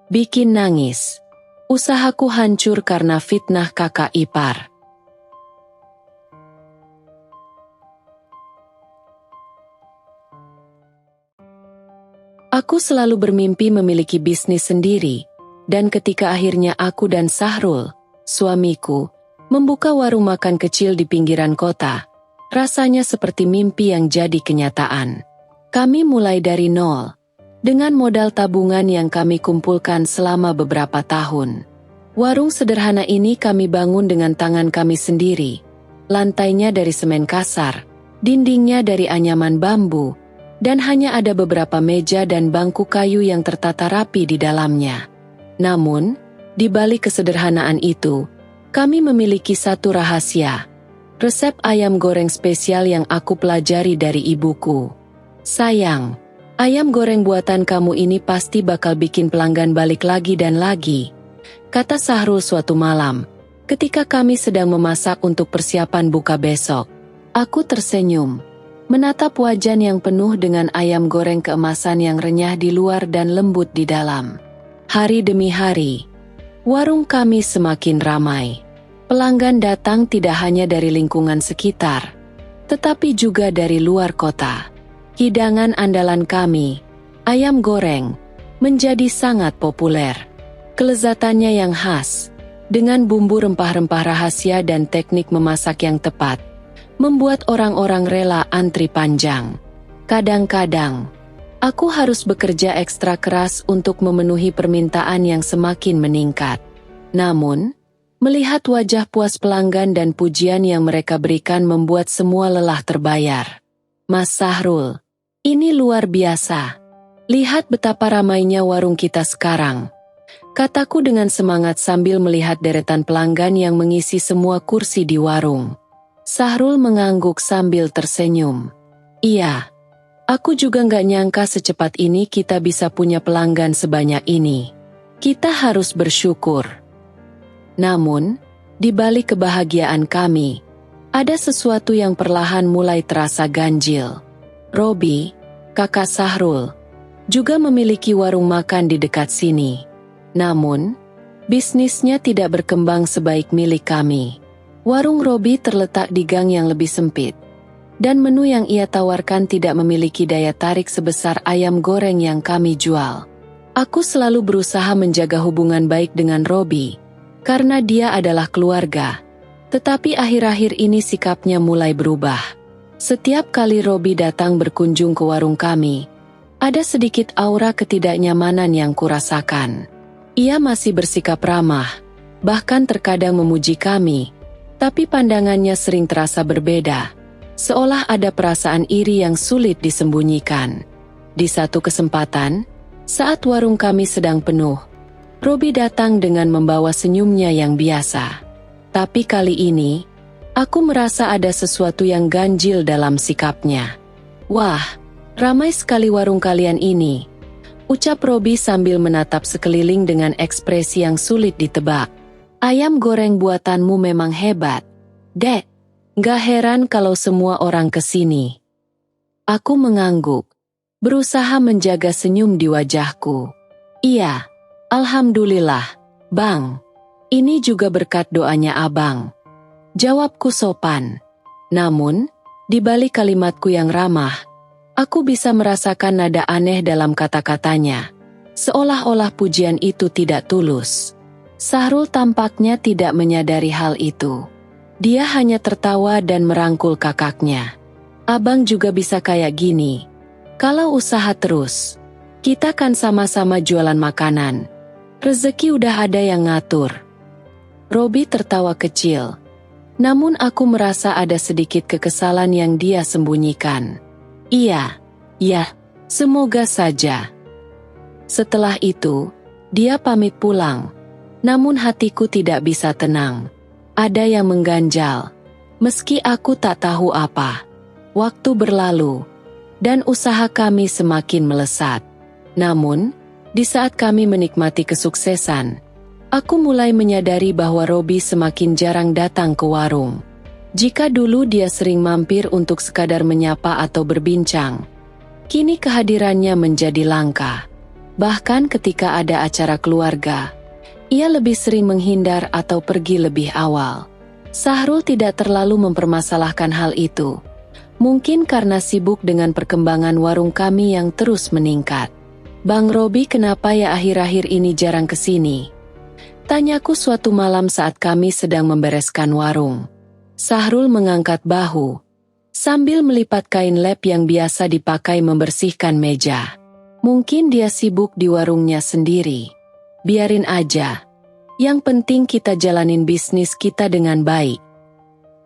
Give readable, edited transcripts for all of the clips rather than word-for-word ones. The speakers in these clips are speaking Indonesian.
bikin nangis. Usahaku hancur karena fitnah kakak ipar. Aku selalu bermimpi memiliki bisnis sendiri, dan ketika akhirnya aku dan Sahrul, suamiku, membuka warung makan kecil di pinggiran kota, rasanya seperti mimpi yang jadi kenyataan. Kami mulai dari nol, dengan modal tabungan yang kami kumpulkan selama beberapa tahun. Warung sederhana ini kami bangun dengan tangan kami sendiri. Lantainya dari semen kasar, dindingnya dari anyaman bambu, dan hanya ada beberapa meja dan bangku kayu yang tertata rapi di dalamnya. Namun, di balik kesederhanaan itu, kami memiliki satu rahasia. Resep ayam goreng spesial yang aku pelajari dari ibuku. Sayang, ayam goreng buatan kamu ini pasti bakal bikin pelanggan balik lagi dan lagi, kata Sahrul suatu malam, ketika kami sedang memasak untuk persiapan buka besok. Aku tersenyum, menatap wajan yang penuh dengan ayam goreng keemasan yang renyah di luar dan lembut di dalam. Hari demi hari, warung kami semakin ramai. Pelanggan datang tidak hanya dari lingkungan sekitar, tetapi juga dari luar kota. Hidangan andalan kami, ayam goreng, menjadi sangat populer. Kelezatannya yang khas, dengan bumbu rempah-rempah rahasia dan teknik memasak yang tepat, membuat orang-orang rela antri panjang. Kadang-kadang, aku harus bekerja ekstra keras untuk memenuhi permintaan yang semakin meningkat. Namun, melihat wajah puas pelanggan dan pujian yang mereka berikan membuat semua lelah terbayar. Mas Sahrul, ini luar biasa. Lihat betapa ramainya warung kita sekarang, kataku dengan semangat sambil melihat deretan pelanggan yang mengisi semua kursi di warung. Sahrul mengangguk sambil tersenyum. Iya, aku juga nggak nyangka secepat ini kita bisa punya pelanggan sebanyak ini. Kita harus bersyukur. Namun, di balik kebahagiaan kami, ada sesuatu yang perlahan mulai terasa ganjil. Robi, kakak Sahrul, juga memiliki warung makan di dekat sini. Namun, bisnisnya tidak berkembang sebaik milik kami. Warung Robi terletak di gang yang lebih sempit, dan menu yang ia tawarkan tidak memiliki daya tarik sebesar ayam goreng yang kami jual. Aku selalu berusaha menjaga hubungan baik dengan Robi, karena dia adalah keluarga. Tetapi akhir-akhir ini sikapnya mulai berubah. Setiap kali Robi datang berkunjung ke warung kami, ada sedikit aura ketidaknyamanan yang kurasakan. Ia masih bersikap ramah, bahkan terkadang memuji kami, tapi pandangannya sering terasa berbeda, seolah ada perasaan iri yang sulit disembunyikan. Di satu kesempatan, saat warung kami sedang penuh, Robi datang dengan membawa senyumnya yang biasa. Tapi kali ini, aku merasa ada sesuatu yang ganjil dalam sikapnya. Wah, ramai sekali warung kalian ini, ucap Robi sambil menatap sekeliling dengan ekspresi yang sulit ditebak. Ayam goreng buatanmu memang hebat, Dek. Gak heran kalau semua orang kesini. Aku mengangguk, berusaha menjaga senyum di wajahku. Iya, alhamdulillah, Bang. Ini juga berkat doanya Abang. Jawabku sopan. Namun, di balik kalimatku yang ramah, aku bisa merasakan nada aneh dalam kata-katanya, seolah-olah pujian itu tidak tulus. Sahrul tampaknya tidak menyadari hal itu. Dia hanya tertawa dan merangkul kakaknya. Abang juga bisa kayak gini. Kalau usaha terus, kita kan sama-sama jualan makanan. Rezeki udah ada yang ngatur. Robi tertawa kecil. Namun aku merasa ada sedikit kekesalan yang dia sembunyikan. Iya, ya, semoga saja. Setelah itu, dia pamit pulang. Namun hatiku tidak bisa tenang. Ada yang mengganjal. Meski aku tak tahu apa. Waktu berlalu, dan usaha kami semakin melesat. Namun, di saat kami menikmati kesuksesan, aku mulai menyadari bahwa Robi semakin jarang datang ke warung. Jika dulu dia sering mampir untuk sekadar menyapa atau berbincang, kini kehadirannya menjadi langka. Bahkan ketika ada acara keluarga, ia lebih sering menghindar atau pergi lebih awal. Sahrul tidak terlalu mempermasalahkan hal itu. Mungkin karena sibuk dengan perkembangan warung kami yang terus meningkat. "Bang Robi, kenapa ya akhir-akhir ini jarang kesini?" tanyaku suatu malam saat kami sedang membereskan warung. Sahrul mengangkat bahu sambil melipat kain lap yang biasa dipakai membersihkan meja. "Mungkin dia sibuk di warungnya sendiri. Biarin aja. Yang penting kita jalanin bisnis kita dengan baik."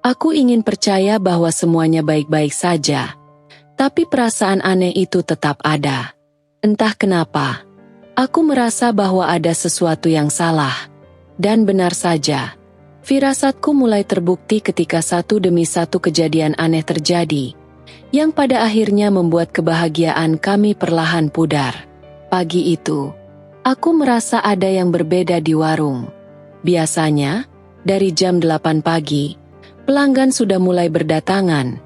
Aku ingin percaya bahwa semuanya baik-baik saja, tapi perasaan aneh itu tetap ada. Entah kenapa, aku merasa bahwa ada sesuatu yang salah. Dan benar saja, firasatku mulai terbukti ketika satu demi satu kejadian aneh terjadi, yang pada akhirnya membuat kebahagiaan kami perlahan pudar. Pagi itu, aku merasa ada yang berbeda di warung. Biasanya, dari jam 8 pagi, pelanggan sudah mulai berdatangan,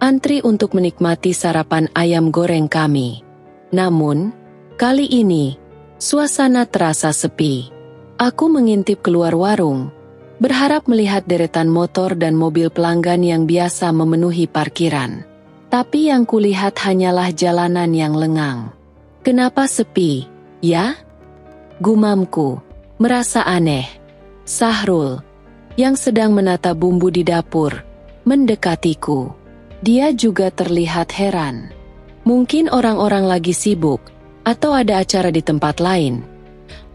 antri untuk menikmati sarapan ayam goreng kami. Namun, kali ini, suasana terasa sepi. Aku mengintip keluar warung, berharap melihat deretan motor dan mobil pelanggan yang biasa memenuhi parkiran. Tapi yang kulihat hanyalah jalanan yang lengang. "Kenapa sepi, ya?" gumamku, merasa aneh. Sahrul, yang sedang menata bumbu di dapur, mendekatiku. Dia juga terlihat heran. "Mungkin orang-orang lagi sibuk, atau ada acara di tempat lain,"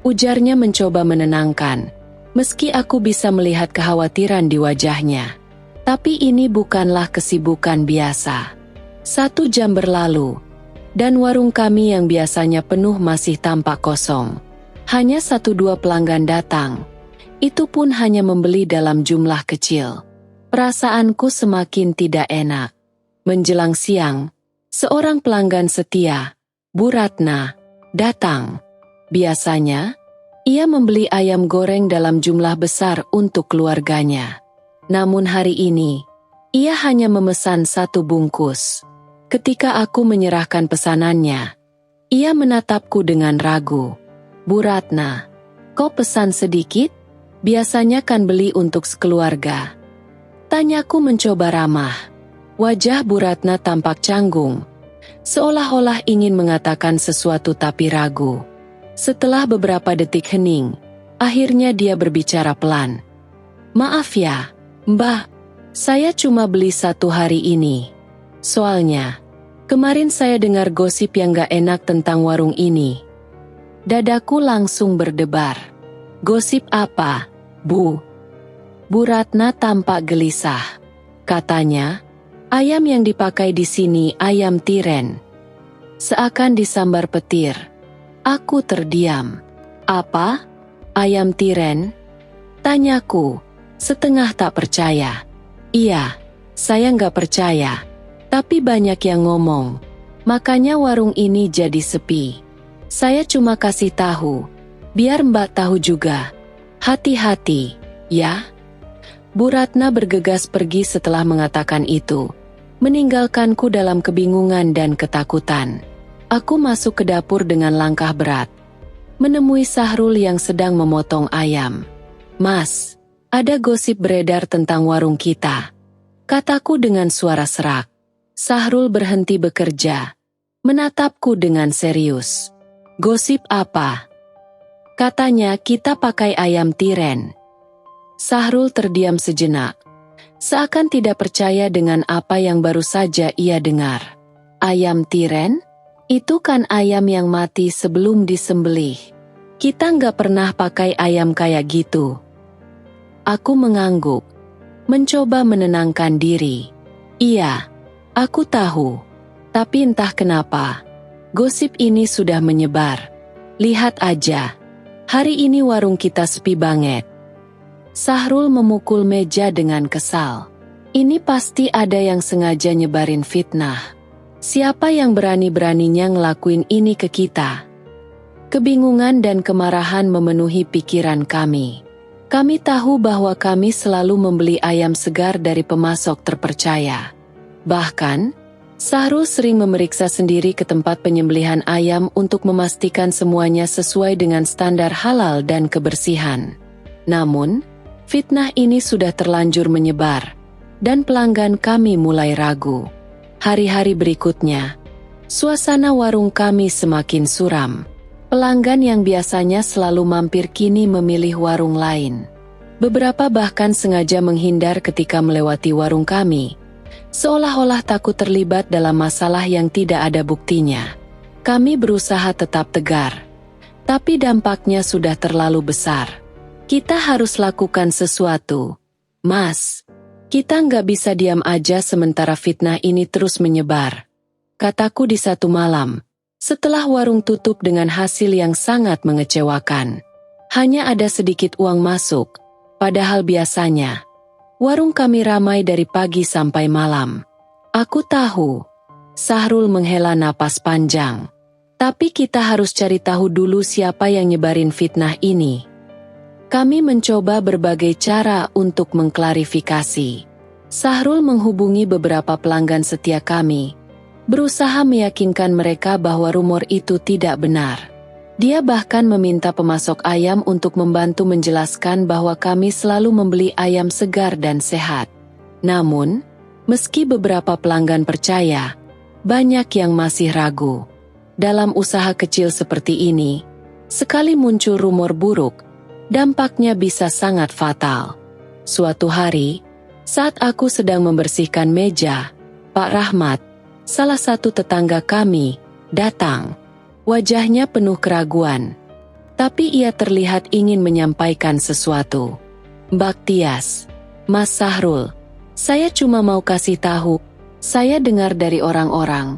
ujarnya mencoba menenangkan, meski aku bisa melihat kekhawatiran di wajahnya. Tapi ini bukanlah kesibukan biasa. 1 jam berlalu, dan warung kami yang biasanya penuh masih tampak kosong. Hanya 1-2 pelanggan datang. Itu pun hanya membeli dalam jumlah kecil. Perasaanku semakin tidak enak. Menjelang siang, seorang pelanggan setia, Bu Ratna, datang. Biasanya, ia membeli ayam goreng dalam jumlah besar untuk keluarganya. Namun hari ini, ia hanya memesan 1 bungkus. Ketika aku menyerahkan pesanannya, ia menatapku dengan ragu. "Bu Ratna, kau pesan sedikit? Biasanya kan beli untuk sekeluarga." Tanyaku mencoba ramah. Wajah Bu Ratna tampak canggung, seolah-olah ingin mengatakan sesuatu tapi ragu. Setelah beberapa detik hening, akhirnya dia berbicara pelan. "Maaf ya, Mbah, saya cuma beli 1 hari ini. Soalnya, kemarin saya dengar gosip yang gak enak tentang warung ini." Dadaku langsung berdebar. "Gosip apa, Bu?" Bu Ratna tampak gelisah. Katanya, ayam yang dipakai di sini ayam tiren. Seakan disambar petir. Aku terdiam. "Apa? Ayam tiren?" tanyaku, setengah tak percaya. "Iya, saya nggak percaya. Tapi banyak yang ngomong. Makanya warung ini jadi sepi. Saya cuma kasih tahu, biar Mbak tahu juga. Hati-hati, ya." Bu Ratna bergegas pergi setelah mengatakan itu, meninggalkanku dalam kebingungan dan ketakutan. Aku masuk ke dapur dengan langkah berat, menemui Sahrul yang sedang memotong ayam. "Mas, ada gosip beredar tentang warung kita," kataku dengan suara serak. Sahrul berhenti bekerja, menatapku dengan serius. "Gosip apa?" Katanya kita pakai ayam tiren. Sahrul terdiam sejenak, seakan tidak percaya dengan apa yang baru saja ia dengar. "Ayam tiren? Itu kan ayam yang mati sebelum disembelih. Kita nggak pernah pakai ayam kayak gitu." Aku mengangguk, mencoba menenangkan diri. "Iya, aku tahu. Tapi entah kenapa, gosip ini sudah menyebar. Lihat aja, hari ini warung kita sepi banget." Sahrul memukul meja dengan kesal. "Ini pasti ada yang sengaja nyebarin fitnah. Siapa yang berani-beraninya ngelakuin ini ke kita?" Kebingungan dan kemarahan memenuhi pikiran kami. Kami tahu bahwa kami selalu membeli ayam segar dari pemasok terpercaya. Bahkan, Sahrul sering memeriksa sendiri ke tempat penyembelihan ayam untuk memastikan semuanya sesuai dengan standar halal dan kebersihan. Namun, fitnah ini sudah terlanjur menyebar, dan pelanggan kami mulai ragu. Hari-hari berikutnya, suasana warung kami semakin suram. Pelanggan yang biasanya selalu mampir kini memilih warung lain. Beberapa bahkan sengaja menghindar ketika melewati warung kami, seolah-olah takut terlibat dalam masalah yang tidak ada buktinya. Kami berusaha tetap tegar, tapi dampaknya sudah terlalu besar. Kita harus lakukan sesuatu. Mas, kita nggak bisa diam aja sementara fitnah ini terus menyebar, kataku di satu malam, setelah warung tutup dengan hasil yang sangat mengecewakan. Hanya ada sedikit uang masuk, padahal biasanya warung kami ramai dari pagi sampai malam. Aku tahu. Sahrul menghela napas panjang. Tapi kita harus cari tahu dulu siapa yang nyebarin fitnah ini. Kami mencoba berbagai cara untuk mengklarifikasi. Sahrul menghubungi beberapa pelanggan setia kami, berusaha meyakinkan mereka bahwa rumor itu tidak benar. Dia bahkan meminta pemasok ayam untuk membantu menjelaskan bahwa kami selalu membeli ayam segar dan sehat. Namun, meski beberapa pelanggan percaya, banyak yang masih ragu. Dalam usaha kecil seperti ini, sekali muncul rumor buruk, dampaknya bisa sangat fatal. Suatu hari, saat aku sedang membersihkan meja, Pak Rahmat, salah satu tetangga kami, datang. Wajahnya penuh keraguan, tapi ia terlihat ingin menyampaikan sesuatu. Mbak Tias, Mas Sahrul, saya cuma mau kasih tahu, saya dengar dari orang-orang.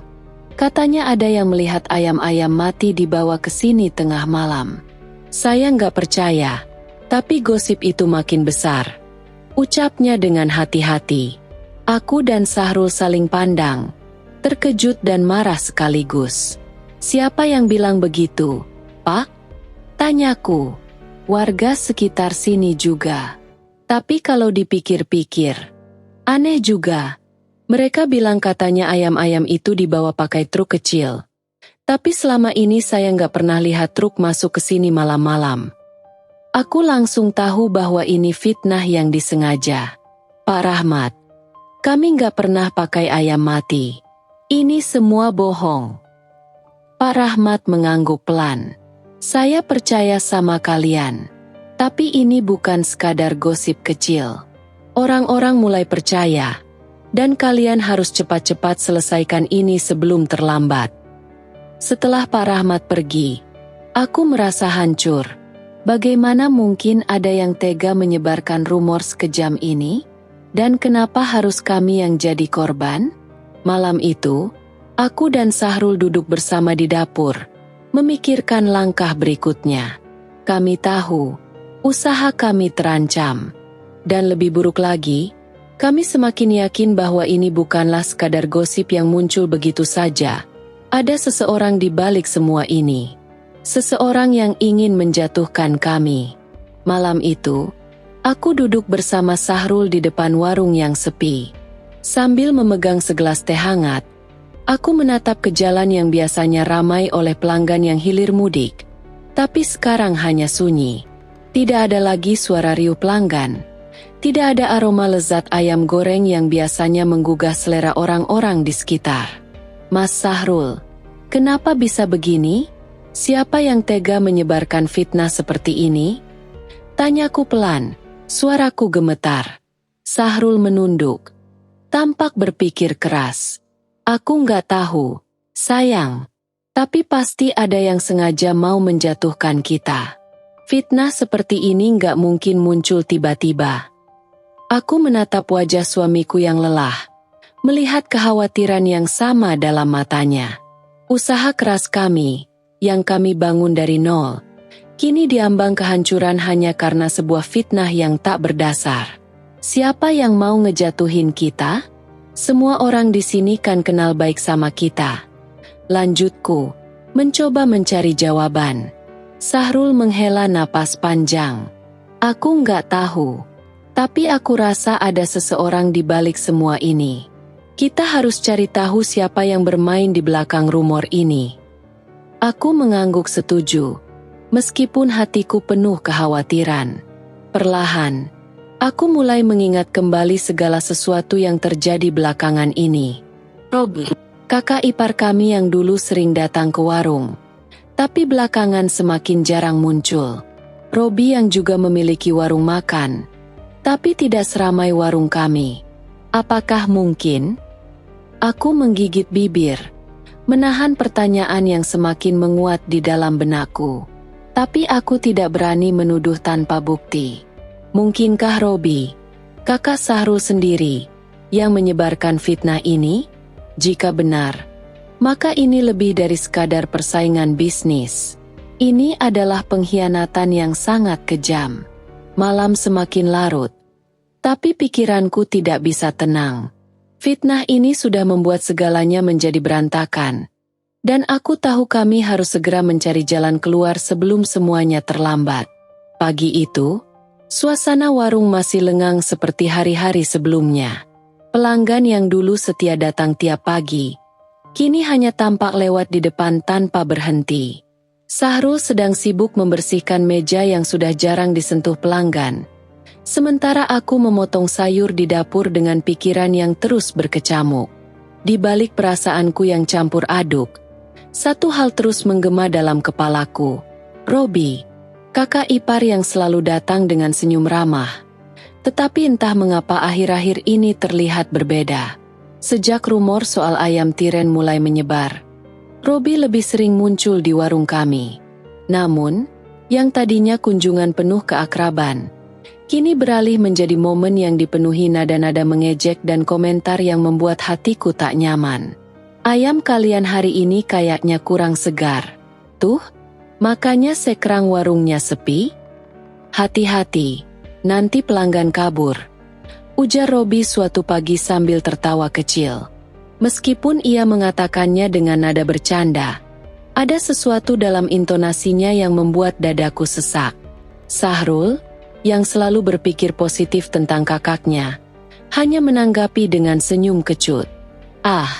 Katanya ada yang melihat ayam-ayam mati dibawa ke sini tengah malam. Saya nggak percaya, tapi gosip itu makin besar. Ucapnya dengan hati-hati. Aku dan Sahrul saling pandang, terkejut dan marah sekaligus. Siapa yang bilang begitu, Pak? Tanyaku. Warga sekitar sini juga. Tapi kalau dipikir-pikir, aneh juga. Mereka bilang katanya ayam-ayam itu dibawa pakai truk kecil. Tapi selama ini saya nggak pernah lihat truk masuk ke sini malam-malam. Aku langsung tahu bahwa ini fitnah yang disengaja. Pak Rahmat, kami nggak pernah pakai ayam mati. Ini semua bohong. Pak Rahmat mengangguk pelan. Saya percaya sama kalian. Tapi ini bukan sekadar gosip kecil. Orang-orang mulai percaya. Dan kalian harus cepat-cepat selesaikan ini sebelum terlambat. Setelah Pak Rahmat pergi, aku merasa hancur. Bagaimana mungkin ada yang tega menyebarkan rumor sekejam ini? Dan kenapa harus kami yang jadi korban? Malam itu, aku dan Sahrul duduk bersama di dapur, memikirkan langkah berikutnya. Kami tahu, usaha kami terancam. Dan lebih buruk lagi, kami semakin yakin bahwa ini bukanlah sekadar gosip yang muncul begitu saja. Ada seseorang di balik semua ini. Seseorang yang ingin menjatuhkan kami. Malam itu, aku duduk bersama Sahrul di depan warung yang sepi. Sambil memegang segelas teh hangat, aku menatap ke jalan yang biasanya ramai oleh pelanggan yang hilir mudik. Tapi sekarang hanya sunyi. Tidak ada lagi suara riuh pelanggan. Tidak ada aroma lezat ayam goreng yang biasanya menggugah selera orang-orang di sekitar. Mas Sahrul, kenapa bisa begini? Siapa yang tega menyebarkan fitnah seperti ini? Tanyaku pelan, suaraku gemetar. Sahrul menunduk. Tampak berpikir keras. Aku nggak tahu, sayang. Tapi pasti ada yang sengaja mau menjatuhkan kita. Fitnah seperti ini nggak mungkin muncul tiba-tiba. Aku menatap wajah suamiku yang lelah, melihat kekhawatiran yang sama dalam matanya. Usaha keras kami, yang kami bangun dari nol, kini diambang kehancuran hanya karena sebuah fitnah yang tak berdasar. Siapa yang mau ngejatuhin kita? Semua orang di sini kan kenal baik sama kita. Lanjutku, mencoba mencari jawaban. Sahrul menghela napas panjang. Aku nggak tahu, tapi aku rasa ada seseorang di balik semua ini. Kita harus cari tahu siapa yang bermain di belakang rumor ini. Aku mengangguk setuju, meskipun hatiku penuh kekhawatiran. Perlahan, aku mulai mengingat kembali segala sesuatu yang terjadi belakangan ini. Robi, kakak ipar kami yang dulu sering datang ke warung, tapi belakangan semakin jarang muncul. Robi yang juga memiliki warung makan, tapi tidak seramai warung kami. Apakah mungkin? Aku menggigit bibir, menahan pertanyaan yang semakin menguat di dalam benakku. Tapi aku tidak berani menuduh tanpa bukti. Mungkinkah Robi, kakak Sahrul sendiri, yang menyebarkan fitnah ini? Jika benar, maka ini lebih dari sekadar persaingan bisnis. Ini adalah pengkhianatan yang sangat kejam. Malam semakin larut, tapi pikiranku tidak bisa tenang. Fitnah ini sudah membuat segalanya menjadi berantakan. Dan aku tahu kami harus segera mencari jalan keluar sebelum semuanya terlambat. Pagi itu, suasana warung masih lengang seperti hari-hari sebelumnya. Pelanggan yang dulu setia datang tiap pagi, kini hanya tampak lewat di depan tanpa berhenti. Sahrul sedang sibuk membersihkan meja yang sudah jarang disentuh pelanggan. Sementara aku memotong sayur di dapur dengan pikiran yang terus berkecamuk. Di balik perasaanku yang campur aduk, satu hal terus menggema dalam kepalaku. Robi, kakak ipar yang selalu datang dengan senyum ramah. Tetapi entah mengapa akhir-akhir ini terlihat berbeda. Sejak rumor soal ayam tiren mulai menyebar, Robi lebih sering muncul di warung kami. Namun, yang tadinya kunjungan penuh keakraban, kini beralih menjadi momen yang dipenuhi nada-nada mengejek dan komentar yang membuat hatiku tak nyaman. Ayam kalian hari ini kayaknya kurang segar. Tuh, makanya sekarang warungnya sepi? Hati-hati, nanti pelanggan kabur, ujar Robi suatu pagi sambil tertawa kecil. Meskipun ia mengatakannya dengan nada bercanda, ada sesuatu dalam intonasinya yang membuat dadaku sesak. Sahrul, yang selalu berpikir positif tentang kakaknya, hanya menanggapi dengan senyum kecut. Ah,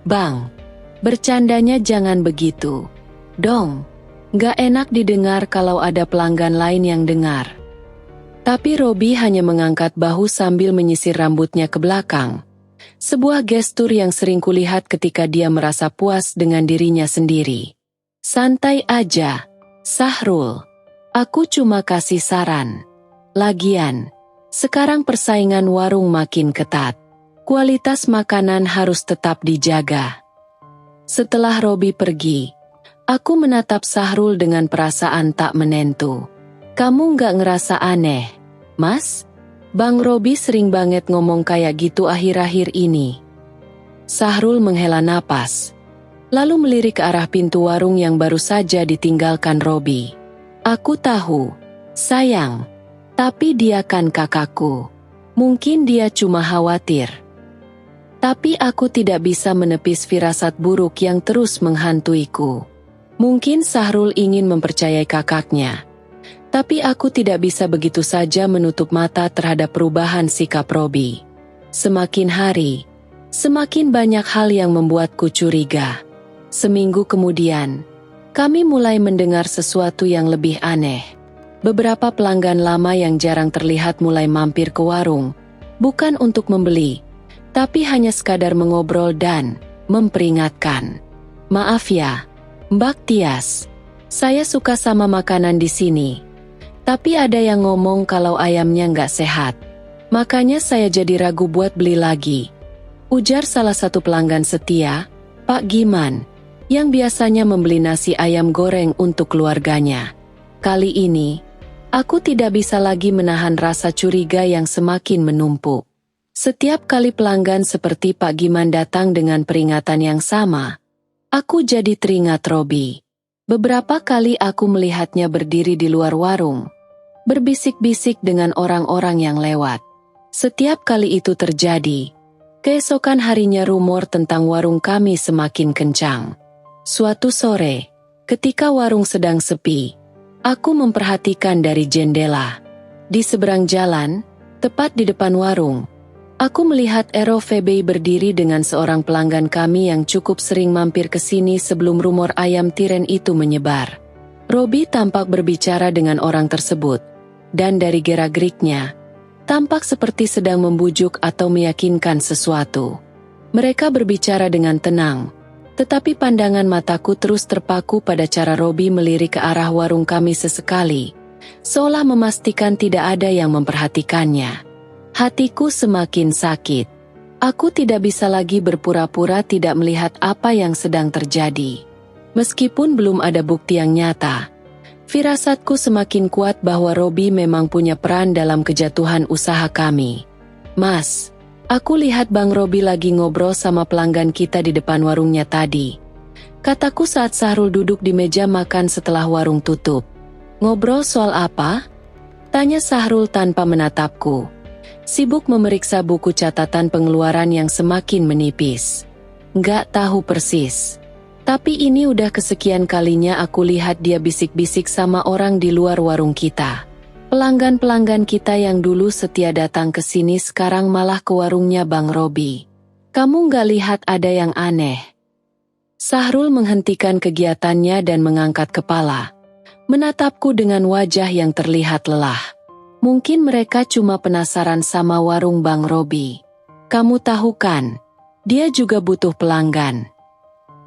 Bang, bercandanya jangan begitu dong. Gak enak didengar kalau ada pelanggan lain yang dengar. Tapi Robi hanya mengangkat bahu sambil menyisir rambutnya ke belakang. Sebuah gestur yang sering kulihat ketika dia merasa puas dengan dirinya sendiri. Santai aja, Sahrul. Aku cuma kasih saran. Lagian, sekarang persaingan warung makin ketat. Kualitas makanan harus tetap dijaga. Setelah Robi pergi, aku menatap Sahrul dengan perasaan tak menentu. Kamu nggak ngerasa aneh, Mas? Bang Robi sering banget ngomong kayak gitu akhir-akhir ini. Sahrul menghela napas, lalu melirik ke arah pintu warung yang baru saja ditinggalkan Robi. Aku tahu, sayang. Tapi dia kan kakakku. Mungkin dia cuma khawatir. Tapi aku tidak bisa menepis firasat buruk yang terus menghantuiku. Mungkin Sahrul ingin mempercayai kakaknya. Tapi aku tidak bisa begitu saja menutup mata terhadap perubahan sikap Robi. Semakin hari, semakin banyak hal yang membuatku curiga. Seminggu kemudian, kami mulai mendengar sesuatu yang lebih aneh. Beberapa pelanggan lama yang jarang terlihat mulai mampir ke warung, bukan untuk membeli, tapi hanya sekadar mengobrol dan memperingatkan. Maaf ya, Mbak Tias, saya suka sama makanan di sini, tapi ada yang ngomong kalau ayamnya nggak sehat. Makanya saya jadi ragu buat beli lagi. Ujar salah satu pelanggan setia, Pak Giman, yang biasanya membeli nasi ayam goreng untuk keluarganya. Kali ini, aku tidak bisa lagi menahan rasa curiga yang semakin menumpuk. Setiap kali pelanggan seperti Pak Giman datang dengan peringatan yang sama, aku jadi teringat Robi. Beberapa kali aku melihatnya berdiri di luar warung, berbisik-bisik dengan orang-orang yang lewat. Setiap kali itu terjadi, keesokan harinya rumor tentang warung kami semakin kencang. Suatu sore, ketika warung sedang sepi, aku memperhatikan dari jendela. Di seberang jalan, tepat di depan warung, Aku melihat ROVB berdiri dengan seorang pelanggan kami yang cukup sering mampir ke sini sebelum rumor ayam tiren itu menyebar. Robi tampak berbicara dengan orang tersebut, dan dari gerak-geriknya, tampak seperti sedang membujuk atau meyakinkan sesuatu. Mereka berbicara dengan tenang, tetapi pandangan mataku terus terpaku pada cara Robi melirik ke arah warung kami sesekali, seolah memastikan tidak ada yang memperhatikannya. Hatiku semakin sakit. Aku tidak bisa lagi berpura-pura tidak melihat apa yang sedang terjadi. Meskipun belum ada bukti yang nyata, firasatku semakin kuat bahwa Robi memang punya peran dalam kejatuhan usaha kami. Mas, aku lihat Bang Robi lagi ngobrol sama pelanggan kita di depan warungnya tadi. Kataku saat Sahrul duduk di meja makan setelah warung tutup. Ngobrol soal apa? Tanya Sahrul tanpa menatapku. Sibuk memeriksa buku catatan pengeluaran yang semakin menipis. Nggak tahu persis. Tapi ini udah kesekian kalinya aku lihat dia bisik-bisik sama orang di luar warung kita. Pelanggan-pelanggan kita yang dulu setia datang ke sini sekarang malah ke warungnya Bang Robi. Kamu nggak lihat ada yang aneh? Sahrul menghentikan kegiatannya dan mengangkat kepala, menatapku dengan wajah yang terlihat lelah. Mungkin mereka cuma penasaran sama warung Bang Robi. Kamu tahu kan, dia juga butuh pelanggan.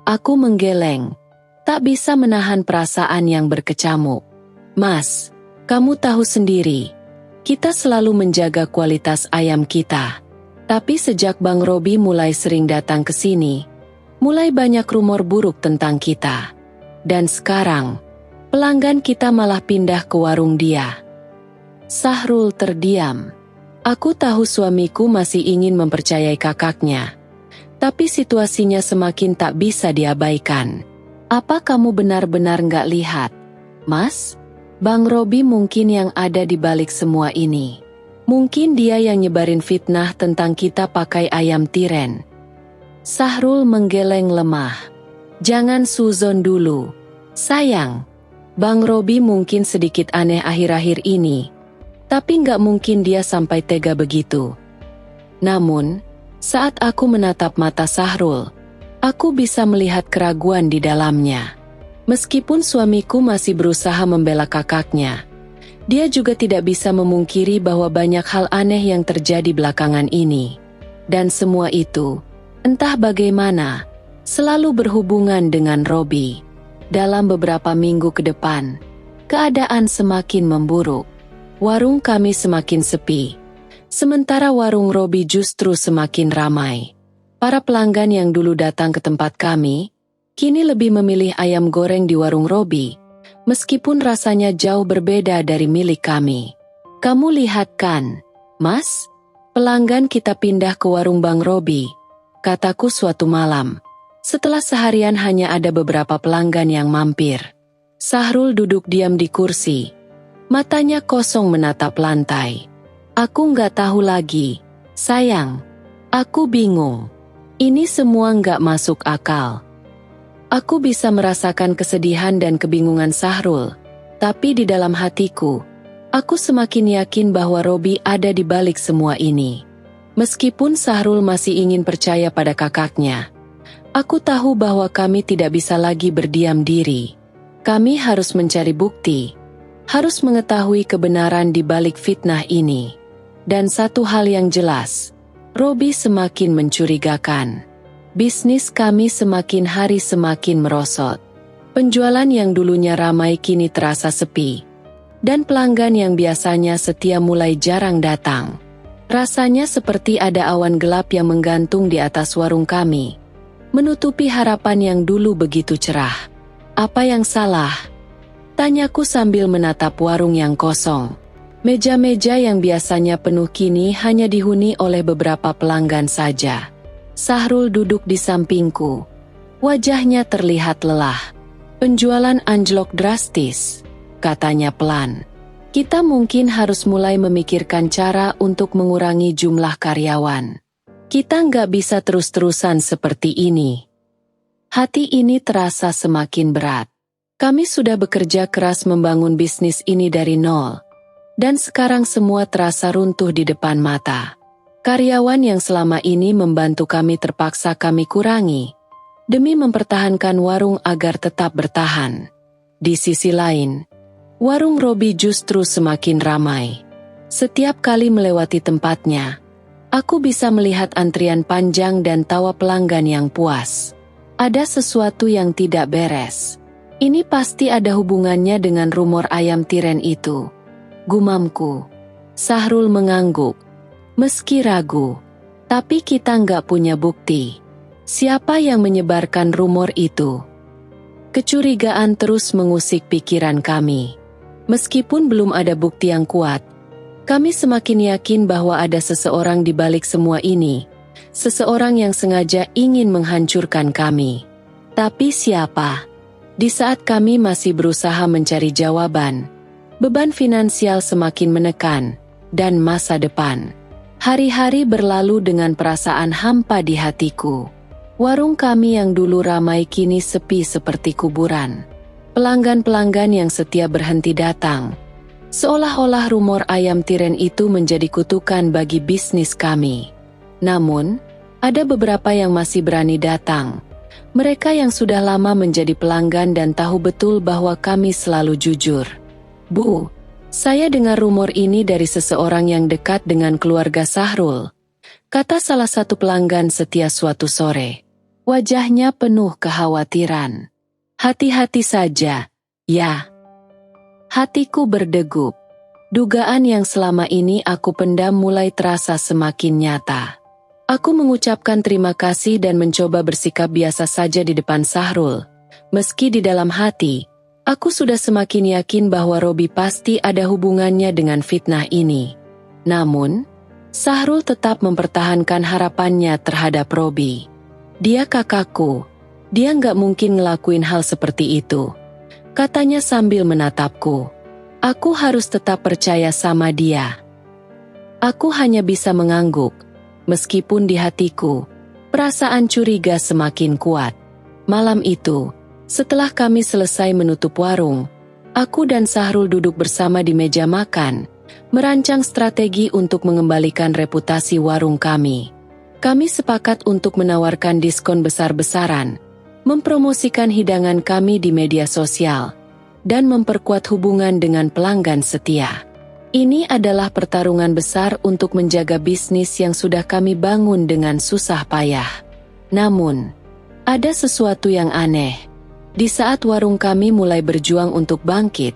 Aku menggeleng, tak bisa menahan perasaan yang berkecamuk. Mas, kamu tahu sendiri, kita selalu menjaga kualitas ayam kita. Tapi sejak Bang Robi mulai sering datang ke sini, mulai banyak rumor buruk tentang kita. Dan sekarang, pelanggan kita malah pindah ke warung dia. Sahrul terdiam. Aku tahu suamiku masih ingin mempercayai kakaknya. Tapi situasinya semakin tak bisa diabaikan. Apa kamu benar-benar nggak lihat, Mas? Bang Robi mungkin yang ada di balik semua ini. Mungkin dia yang nyebarin fitnah tentang kita pakai ayam tiren. Sahrul menggeleng lemah. Jangan suzon dulu. Sayang, Bang Robi mungkin sedikit aneh akhir-akhir ini. Tapi nggak mungkin dia sampai tega begitu. Namun, saat aku menatap mata Sahrul, aku bisa melihat keraguan di dalamnya. Meskipun suamiku masih berusaha membela kakaknya, dia juga tidak bisa memungkiri bahwa banyak hal aneh yang terjadi belakangan ini. Dan semua itu, entah bagaimana, selalu berhubungan dengan Robi. Dalam beberapa minggu ke depan, keadaan semakin memburuk. Warung kami semakin sepi. Sementara warung Robi justru semakin ramai. Para pelanggan yang dulu datang ke tempat kami, kini lebih memilih ayam goreng di warung Robi, meskipun rasanya jauh berbeda dari milik kami. Kamu lihat kan, Mas? Pelanggan kita pindah ke warung Bang Robi, kataku suatu malam. Setelah seharian hanya ada beberapa pelanggan yang mampir. Sahrul duduk diam di kursi. Matanya kosong menatap lantai. Aku nggak tahu lagi, sayang. Aku bingung. Ini semua nggak masuk akal. Aku bisa merasakan kesedihan dan kebingungan Sahrul, tapi di dalam hatiku, aku semakin yakin bahwa Robi ada di balik semua ini. Meskipun Sahrul masih ingin percaya pada kakaknya, aku tahu bahwa kami tidak bisa lagi berdiam diri. Kami harus mencari bukti, harus mengetahui kebenaran di balik fitnah ini. Dan satu hal yang jelas, Robi semakin mencurigakan. Bisnis kami semakin hari semakin merosot. Penjualan yang dulunya ramai kini terasa sepi. Dan pelanggan yang biasanya setia mulai jarang datang. Rasanya seperti ada awan gelap yang menggantung di atas warung kami, menutupi harapan yang dulu begitu cerah. Apa yang salah? Tanyaku sambil menatap warung yang kosong. Meja-meja yang biasanya penuh kini hanya dihuni oleh beberapa pelanggan saja. Sahrul duduk di sampingku. Wajahnya terlihat lelah. Penjualan anjlok drastis, katanya pelan. Kita mungkin harus mulai memikirkan cara untuk mengurangi jumlah karyawan. Kita nggak bisa terus-terusan seperti ini. Hati ini terasa semakin berat. Kami sudah bekerja keras membangun bisnis ini dari nol. Dan sekarang semua terasa runtuh di depan mata. Karyawan yang selama ini membantu kami terpaksa kami kurangi, demi mempertahankan warung agar tetap bertahan. Di sisi lain, warung Robi justru semakin ramai. Setiap kali melewati tempatnya, aku bisa melihat antrian panjang dan tawa pelanggan yang puas. Ada sesuatu yang tidak beres. Ini pasti ada hubungannya dengan rumor ayam tiren itu, gumamku. Sahrul mengangguk. Meski ragu, tapi kita nggak punya bukti. Siapa yang menyebarkan rumor itu? Kecurigaan terus mengusik pikiran kami. Meskipun belum ada bukti yang kuat, kami semakin yakin bahwa ada seseorang di balik semua ini. Seseorang yang sengaja ingin menghancurkan kami. Tapi siapa? Di saat kami masih berusaha mencari jawaban, beban finansial semakin menekan, dan masa depan. Hari-hari berlalu dengan perasaan hampa di hatiku. Warung kami yang dulu ramai kini sepi seperti kuburan. Pelanggan-pelanggan yang setia berhenti datang. Seolah-olah rumor ayam tiren itu menjadi kutukan bagi bisnis kami. Namun, ada beberapa yang masih berani datang. Mereka yang sudah lama menjadi pelanggan dan tahu betul bahwa kami selalu jujur. Bu, saya dengar rumor ini dari seseorang yang dekat dengan keluarga Sahrul, kata salah satu pelanggan setia suatu sore. Wajahnya penuh kekhawatiran. Hati-hati saja, ya. Hatiku berdegup. Dugaan yang selama ini aku pendam mulai terasa semakin nyata. Aku mengucapkan terima kasih dan mencoba bersikap biasa saja di depan Sahrul. Meski di dalam hati, aku sudah semakin yakin bahwa Robi pasti ada hubungannya dengan fitnah ini. Namun, Sahrul tetap mempertahankan harapannya terhadap Robi. Dia kakakku, dia nggak mungkin ngelakuin hal seperti itu, katanya sambil menatapku. Aku harus tetap percaya sama dia. Aku hanya bisa mengangguk, meskipun di hatiku, perasaan curiga semakin kuat. Malam itu, setelah kami selesai menutup warung, aku dan Sahrul duduk bersama di meja makan, merancang strategi untuk mengembalikan reputasi warung kami. Kami sepakat untuk menawarkan diskon besar-besaran, mempromosikan hidangan kami di media sosial, dan memperkuat hubungan dengan pelanggan setia. Ini adalah pertarungan besar untuk menjaga bisnis yang sudah kami bangun dengan susah payah. Namun, ada sesuatu yang aneh. Di saat warung kami mulai berjuang untuk bangkit,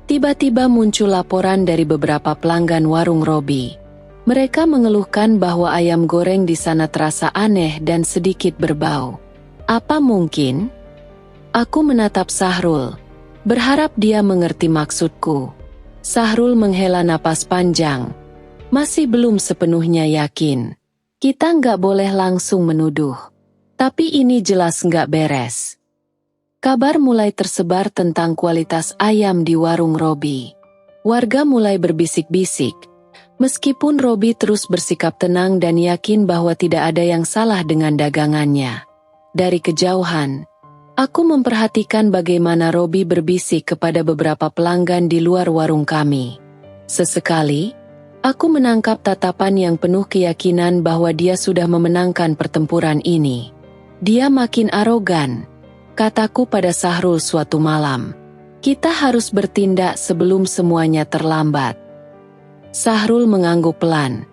tiba-tiba muncul laporan dari beberapa pelanggan warung Robi. Mereka mengeluhkan bahwa ayam goreng di sana terasa aneh dan sedikit berbau. Apa mungkin? Aku menatap Sahrul, berharap dia mengerti maksudku. Sahrul menghela napas panjang. Masih belum sepenuhnya yakin. Kita nggak boleh langsung menuduh. Tapi ini jelas nggak beres. Kabar mulai tersebar tentang kualitas ayam di warung Robi. Warga mulai berbisik-bisik. Meskipun Robi terus bersikap tenang dan yakin bahwa tidak ada yang salah dengan dagangannya. Dari kejauhan, aku memperhatikan bagaimana Robi berbisik kepada beberapa pelanggan di luar warung kami. Sesekali, aku menangkap tatapan yang penuh keyakinan bahwa dia sudah memenangkan pertempuran ini. Dia makin arogan, kataku pada Sahrul suatu malam. Kita harus bertindak sebelum semuanya terlambat. Sahrul mengangguk pelan,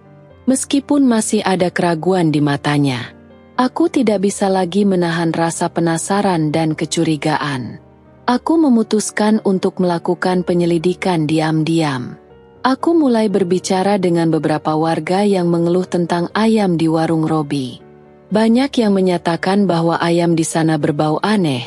meskipun masih ada keraguan di matanya. Aku tidak bisa lagi menahan rasa penasaran dan kecurigaan. Aku memutuskan untuk melakukan penyelidikan diam-diam. Aku mulai berbicara dengan beberapa warga yang mengeluh tentang ayam di warung Robi. Banyak yang menyatakan bahwa ayam di sana berbau aneh.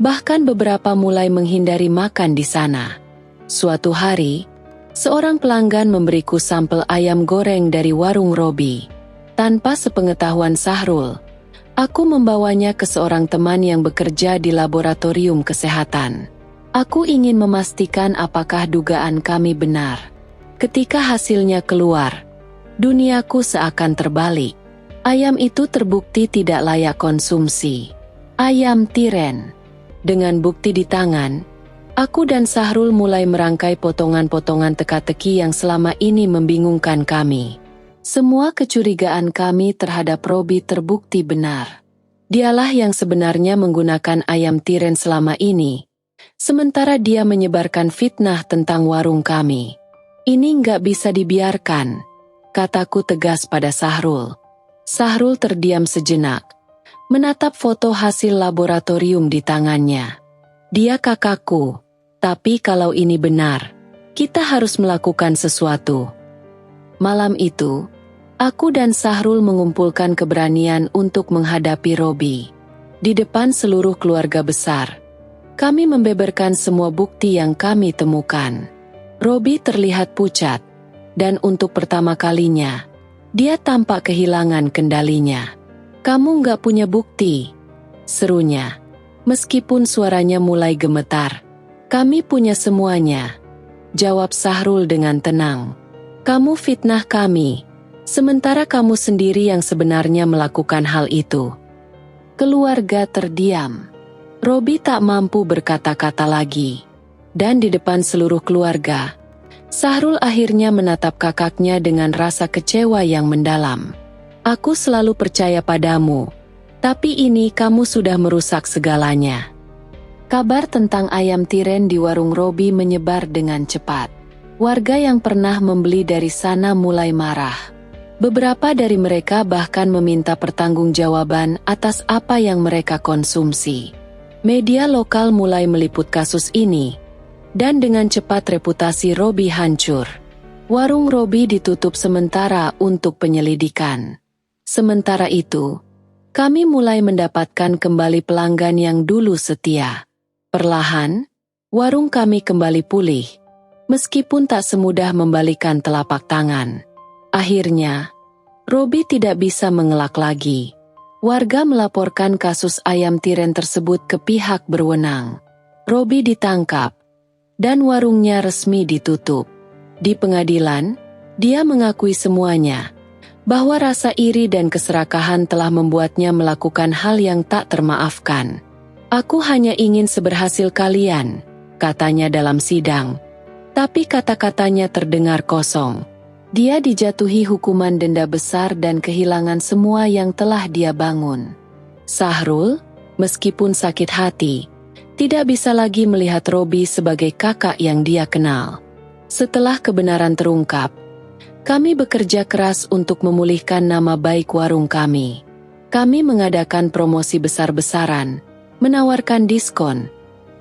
Bahkan beberapa mulai menghindari makan di sana. Suatu hari, seorang pelanggan memberiku sampel ayam goreng dari warung Robi. Tanpa sepengetahuan Sahrul, aku membawanya ke seorang teman yang bekerja di laboratorium kesehatan. Aku ingin memastikan apakah dugaan kami benar. Ketika hasilnya keluar, duniaku seakan terbalik. Ayam itu terbukti tidak layak konsumsi. Ayam tiren. Dengan bukti di tangan, aku dan Sahrul mulai merangkai potongan-potongan teka-teki yang selama ini membingungkan kami. Semua kecurigaan kami terhadap Robi terbukti benar. Dialah yang sebenarnya menggunakan ayam tiren selama ini, sementara dia menyebarkan fitnah tentang warung kami. Ini nggak bisa dibiarkan, kataku tegas pada Sahrul. Sahrul terdiam sejenak, menatap foto hasil laboratorium di tangannya. Dia kakakku, tapi kalau ini benar, kita harus melakukan sesuatu. Malam itu, aku dan Sahrul mengumpulkan keberanian untuk menghadapi Robi. Di depan seluruh keluarga besar, kami membeberkan semua bukti yang kami temukan. Robi terlihat pucat, dan untuk pertama kalinya, dia tampak kehilangan kendalinya. "Kamu nggak punya bukti," serunya, meskipun suaranya mulai gemetar. "Kami punya semuanya," jawab Sahrul dengan tenang. "Kamu fitnah kami, sementara kamu sendiri yang sebenarnya melakukan hal itu." Keluarga terdiam. Robi tak mampu berkata-kata lagi. Dan di depan seluruh keluarga, Sahrul akhirnya menatap kakaknya dengan rasa kecewa yang mendalam. "Aku selalu percaya padamu, tapi ini kamu sudah merusak segalanya." Kabar tentang ayam tiren di warung Robi menyebar dengan cepat. Warga yang pernah membeli dari sana mulai marah. Beberapa dari mereka bahkan meminta pertanggungjawaban atas apa yang mereka konsumsi. Media lokal mulai meliput kasus ini, dan dengan cepat reputasi Robi hancur. Warung Robi ditutup sementara untuk penyelidikan. Sementara itu, kami mulai mendapatkan kembali pelanggan yang dulu setia. Perlahan, warung kami kembali pulih, meskipun tak semudah membalikan telapak tangan. Akhirnya, Robi tidak bisa mengelak lagi. Warga melaporkan kasus ayam tiren tersebut ke pihak berwenang. Robi ditangkap, dan warungnya resmi ditutup. Di pengadilan, dia mengakui semuanya, bahwa rasa iri dan keserakahan telah membuatnya melakukan hal yang tak termaafkan. "Aku hanya ingin seberhasil kalian," katanya dalam sidang. Tapi kata-katanya terdengar kosong. Dia dijatuhi hukuman denda besar dan kehilangan semua yang telah dia bangun. Sahrul, meskipun sakit hati, tidak bisa lagi melihat Robi sebagai kakak yang dia kenal. Setelah kebenaran terungkap, kami bekerja keras untuk memulihkan nama baik warung kami. Kami mengadakan promosi besar-besaran, menawarkan diskon,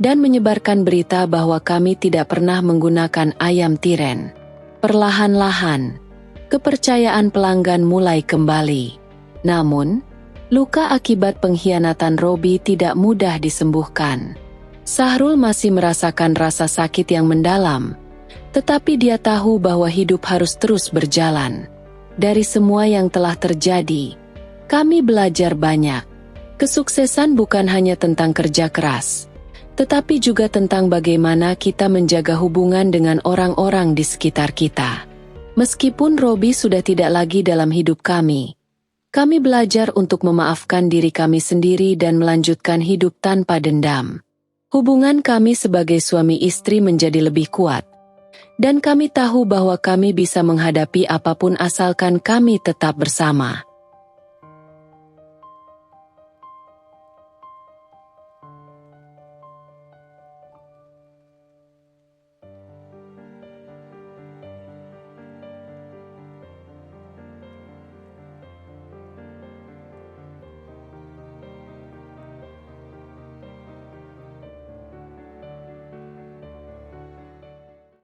dan menyebarkan berita bahwa kami tidak pernah menggunakan ayam tiren. Perlahan-lahan, kepercayaan pelanggan mulai kembali. Namun, luka akibat pengkhianatan Robi tidak mudah disembuhkan. Sahrul masih merasakan rasa sakit yang mendalam, tetapi dia tahu bahwa hidup harus terus berjalan. Dari semua yang telah terjadi, kami belajar banyak. Kesuksesan bukan hanya tentang kerja keras, tetapi juga tentang bagaimana kita menjaga hubungan dengan orang-orang di sekitar kita. Meskipun Robi sudah tidak lagi dalam hidup kami belajar untuk memaafkan diri kami sendiri dan melanjutkan hidup tanpa dendam. Hubungan kami sebagai suami istri menjadi lebih kuat, dan kami tahu bahwa kami bisa menghadapi apapun asalkan kami tetap bersama.